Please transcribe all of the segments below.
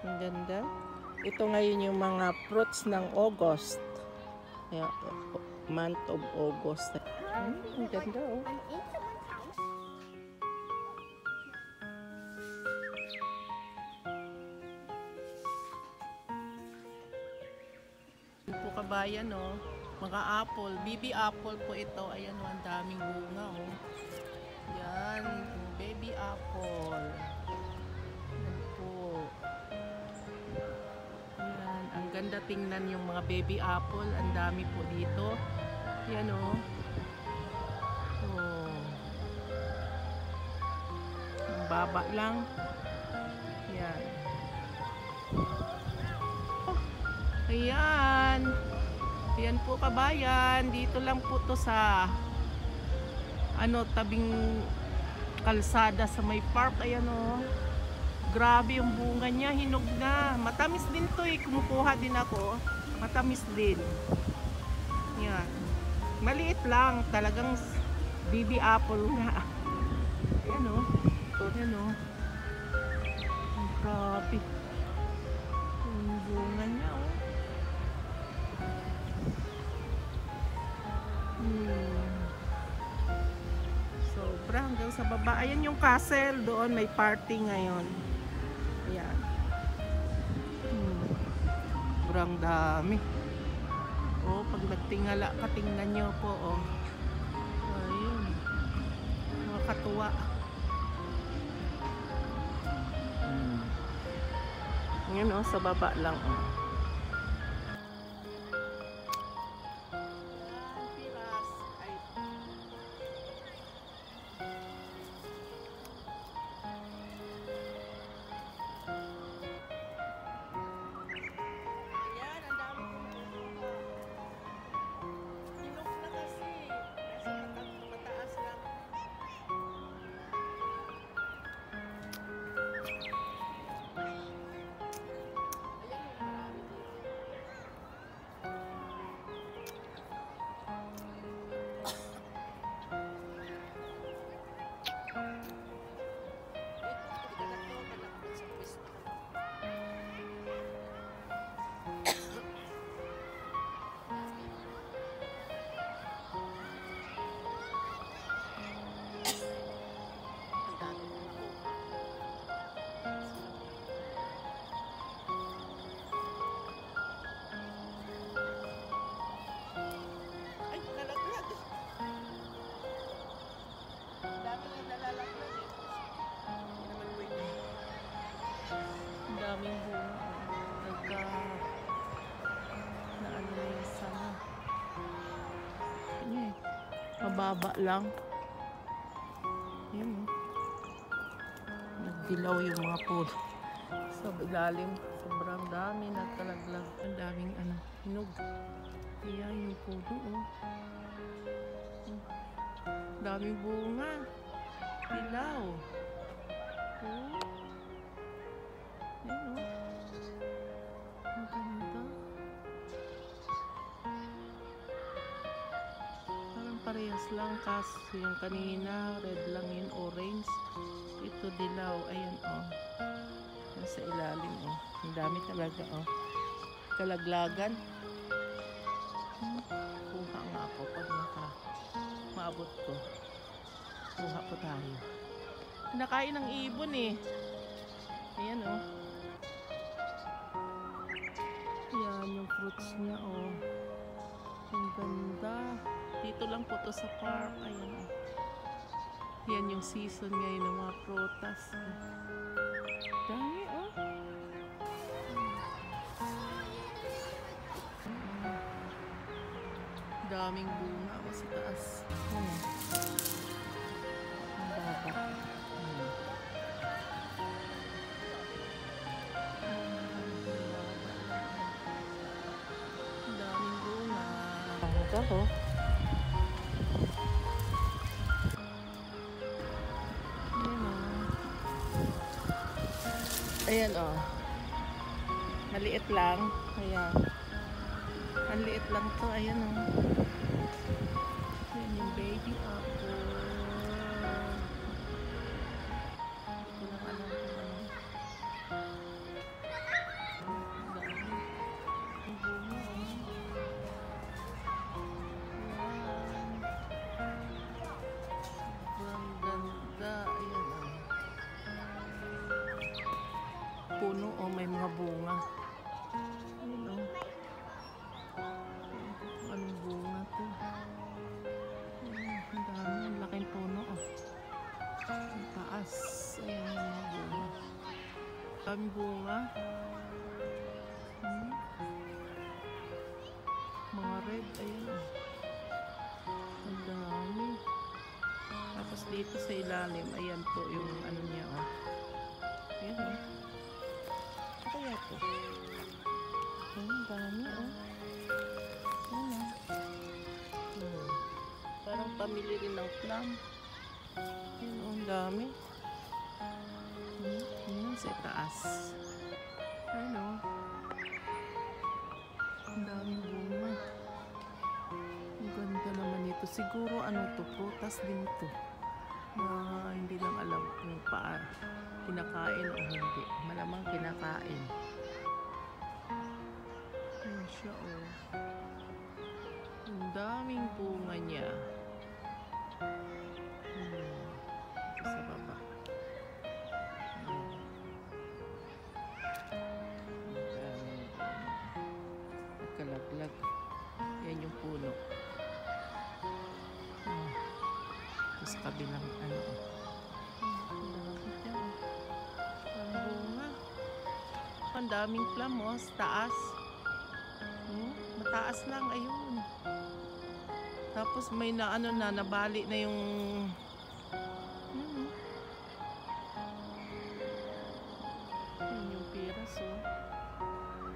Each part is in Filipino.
Ang ganda. Ito ngayon yung mga fruits ng August. Yeah, month of August. Ang ganda oh. Po kabayan oh. Mga apple, baby apple po ito. Ayan oh, ang daming bunga oh. Yan, baby apple. Yan po. Yan, ang ganda tingnan yung mga baby apple. Ang dami po dito. Yan oh. Oh. Ang baba lang. Yan. Ayan. Ayan po kabayan. Dito lang po to sa tabing kalsada sa may park. Ayan o. Grabe yung bunga niya. Hinog na. Matamis din to eh. Kumukuha din ako. Matamis din. Yan. Maliit lang. Talagang baby apple nga. Ayan o. Ayan o. Grabe. Yung bunga niya o. Sobra hanggang sa baba. Ayan yung castle doon, may party ngayon. Ayan. Sobrang dami. Oh, pag nagtingala ka, tingnan nyo po oh. Ayun. Nakakatuwa. Ayan oh, sa baba lang oh. Daming bunga na ano yung sana. Mababa lang. Yan nagdilaw yung mga puno sa ilalim. Sobrang dami nagkalaglag. Ang daming hinog. Ayan yung puno oh. Daming bunga. Dilaw. Oh. Ayan o. Ang ganda. Parang parehas lang kasi yung kanina red lang yun, orange. Ito dilaw. Ayan o. Nasa ilalim o. Ang dami talaga o. Kalaglagan. Kuha nga ako pag maabot ko. Kuha po tayo. Nakain ng ibon eh. Ayan o. Yan yung fruits niya oh. Ang ganda. Dito lang po to sa park. Ayan oh. Yan yung season ngayon ng mga prutas. Dami oh. Daming bunga oh, sa taas. Ang baba. Ako. Ayan o. Maliit lang. Ayan. Ang liit lang to. Ayan o. Ayan yung baby apple. Ito lang alam ko. puno, oh, may mga bunga. Ayun, oh. Anong bunga to? Ang dami, ang laking puno, oh. Ang taas. Ayan yung mga bunga. Daming bunga. Mga red, ayan, oh. Ang dami. Tapos dito sa ilalim, ayan po yung ano niya, oh. Ayan, oh. Ano kaya po? Ayan, ang dami, oh. Ayan, oh. Parang pamili rin ng plum. Ayan, oh, ang dami. Ayan, sa taas. Ayan, oh. Ang daming bunga. Ang ganda naman ito. Siguro ano to, prutas din to. Na hindi lang alam kung kinakain o hindi. Malamang kinakain. Ayan siya, oh. Ang daming bunga niya. Ito sa baba. Nagkalaglag. Yan yung puno. Tapos kabilang ano. Ang bunga. Ang daming plum, oh, sa taas. Mataas lang, ayun. Tapos may na ano na, nabali na yung yun yung piras, oh.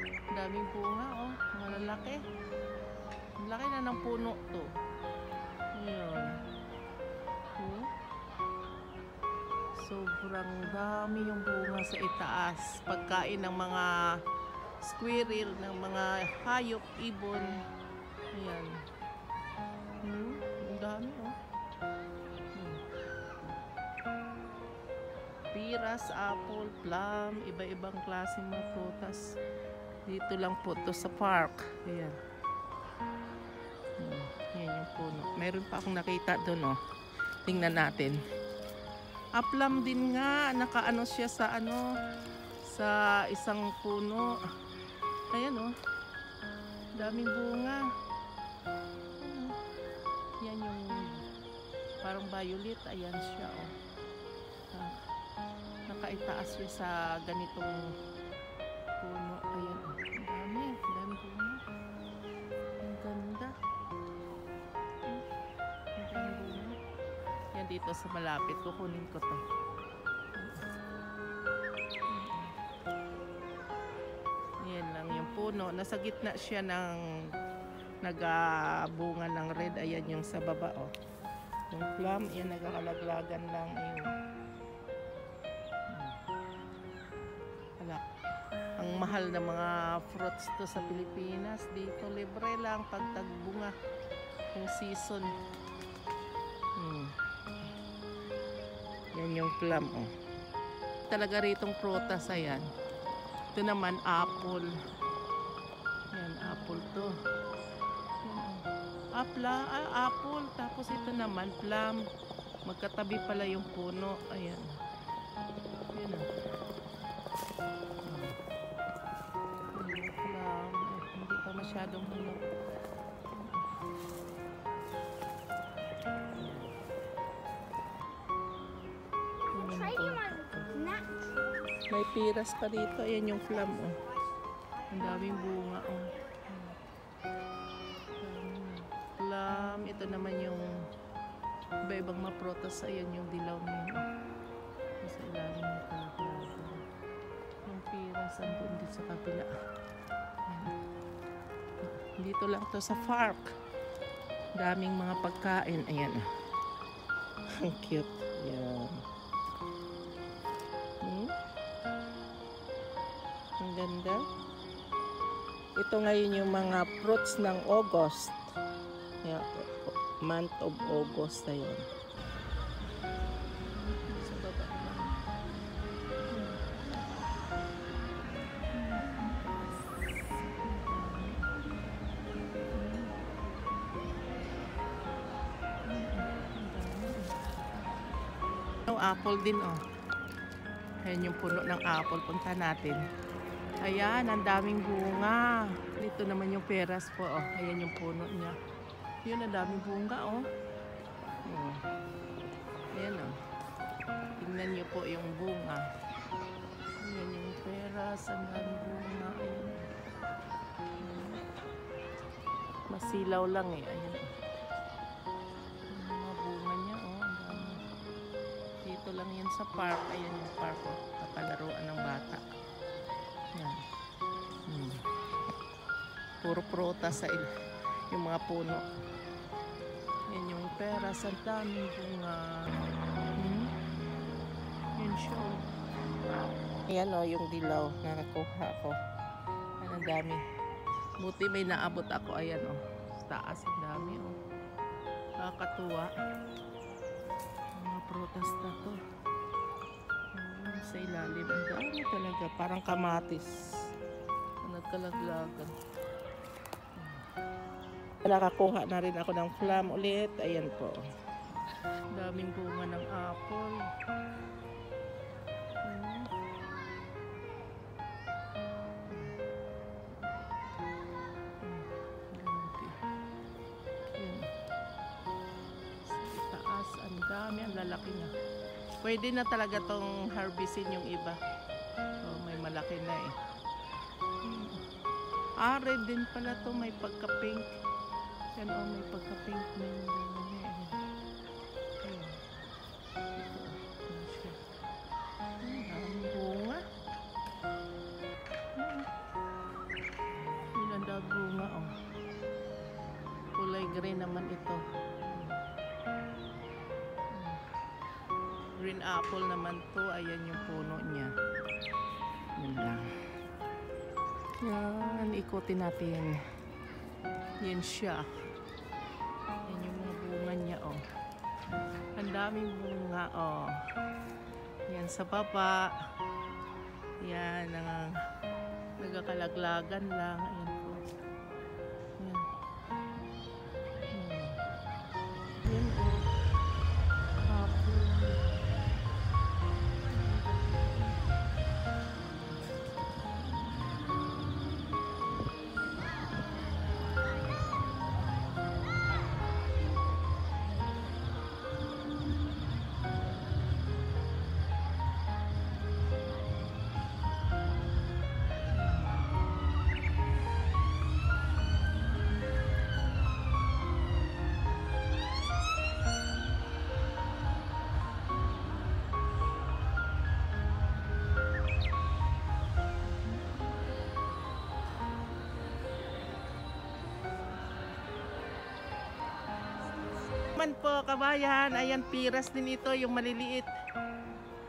Ang daming bunga, oh. Mga lalaki. Ang laki na ng puno to. Ayan. Sobrang dami yung bunga sa itaas. Pagkain ng mga squirrel, ng mga hayop, ibon. Ayan. Ang dami, oh. Piras, apple, plum, iba-ibang klaseng mga prutas. Dito lang po to sa park. Ayan. Yan yung puno. Meron pa akong nakita doon, oh. Tingnan natin. Plum din nga. Nakaano siya sa ano, sa isang puno. Ayan, oh. Daming bunga. Yan yung parang violet. Ayan siya, oh. Nakaitaas siya sa ganitong puno. Ayan, oh. Ang dami. Ang dami bunga. Ang ganda. Ang dami bunga. Yan dito sa malapit. Kukunin ko to. Yan lang yung puno. Nasa gitna siya ng nagabunga ng red. Ayan yung sa baba, oh. Yung plum, yan nagakalaglagan lang. Ayun. Wala. Ang mahal na mga fruits to sa Pilipinas. Dito libre lang pag tagbunga. Yung season. Yan yung plum, oh. Talaga ritong prutas, ayan. Ito naman, apple. Yan, apple to. Apple. Tapos ito naman, plum. Magkatabi pala yung puno. Ayan. Yan, oh. Yung plum. Hindi pa masyadong hinog. May piras pa dito. Ayan yung plum, oh. Ang daming bunga, oh. Plum. Ito naman yung iba-ibang mga prutas. Ayan yung dilaw na yun, oh. Sa ilalim ng kalaglagan. Yung piras andun dito sa kabila. Ayan. Dito lang to sa park. Daming mga pagkain. Ayan. Ang cute. Ayan. Ang ganda. Ito ngayon yung mga fruits ng August. Yeah, month of August na yun. Sa baba lang. Apple din, oh. Ayan yung puno ng apple. Punta natin. Ayan, ang daming bunga. Dito naman yung peras po. Oh. Ayan yung puno niya. Yun, ang daming bunga. Oh. Oh. Ayan oh. Tingnan niyo po yung bunga. Ayan yung peras. Ang daming bunga. Ayan. Masilaw lang eh. Ayan. Ang mga bunga niya. Oh. Ang dami. Dito lang yan sa park. Ayan yung park. Oh. Kapalaruan ng bata. Yan. Puro prutas sa yung mga puno. Yan yung peras. Ang daming bunga. Yan siya. Ayan o, yung dilaw na nakuha ko. Ang dami. Buti may naabot ako. Ayan o. Taas ang dami o. Nakakatuwa. Mga prutas na to. Sa ilalim. Ang dami talaga. Parang kamatis. Nagkalaglagan. Nakakuha na rin ako ng flam ulit. Ayan po. Daming bunga ng apple. Sa taas. Ang dami. Ang lalaki na. Pwede na talaga tong harvestin yung iba. So, may malaki na eh. Red din pala to. May pagka-pink. Yan o, may pagka-pink na yung bunga niya. Ayan. Ito. Ayan siya. Ang bunga. Yun ang daw bunga o. Kulay green naman ito. Green apple naman to. Ayan yung puno niya. Yun lang. Yan. Ikutin natin. Yan siya. Yan yung mga bunga niya. Oh. Ang daming bunga. Oh. Yan sa baba. Yan. Nagkakalaglagan lang. Ayan po. Yan. Yan po. Po kabayan, ayan piras din ito, yung maliliit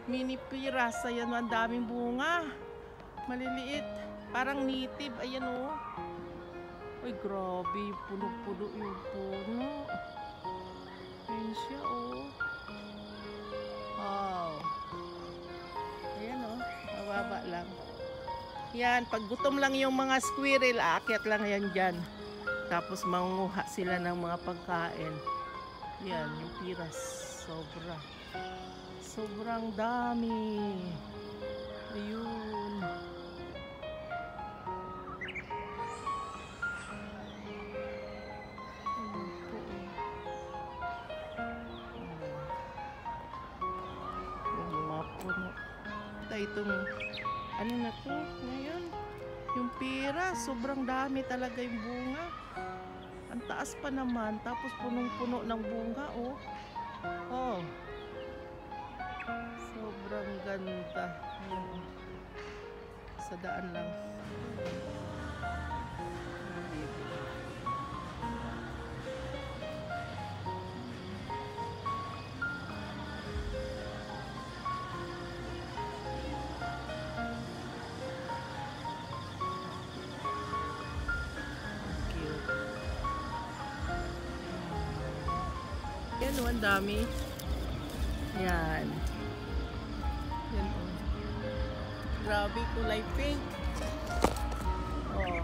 mini piras. Ayan, ang daming bunga, maliliit, parang native. Ayan o, uy grabe, puno-puno yung puno. Ayan siya o. Wow, ayan o, mababa lang yan. Pag gutom lang yung mga squirrel, aakyat lang yan dyan, tapos manguha sila ng mga pagkain. Yan, yung piras. Sobrang dami. Ayun. Yung mga puno. Itong, ano na to? Ngayon, yung piras. Sobrang dami talaga yung bunga. Ang taas pa naman, tapos punong-puno ng bunga, oh. Oh. Sobrang ganda. Ayan. Sa daan lang. Yan o, ang dami. Yan. Yan o. Grabe, kulay pink. Oh.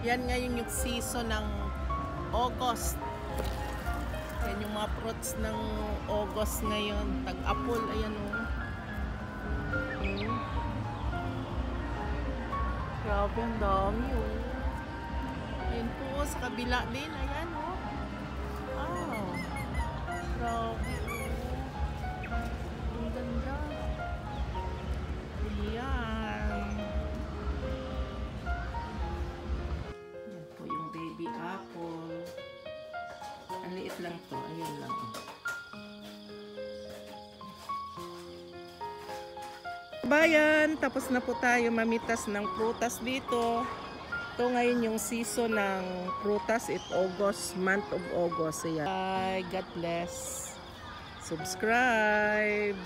Yan ngayon yung season ng August. Yan yung mga fruits ng August ngayon. Tag-apple, ayan o. Grabe, ang dami oh. Ayan po, sa kabila din. Ayan oh. Oh. Grabe oh. Ang ganda. Ayan. Ayan po yung baby apple. Ang liit lang to. Ayan lang oh. Bayan, tapos na po tayo mamitas ng prutas dito. Ito ngayon yung season ng prutas. It's August, month of August. Ayan. Bye, God bless. Subscribe.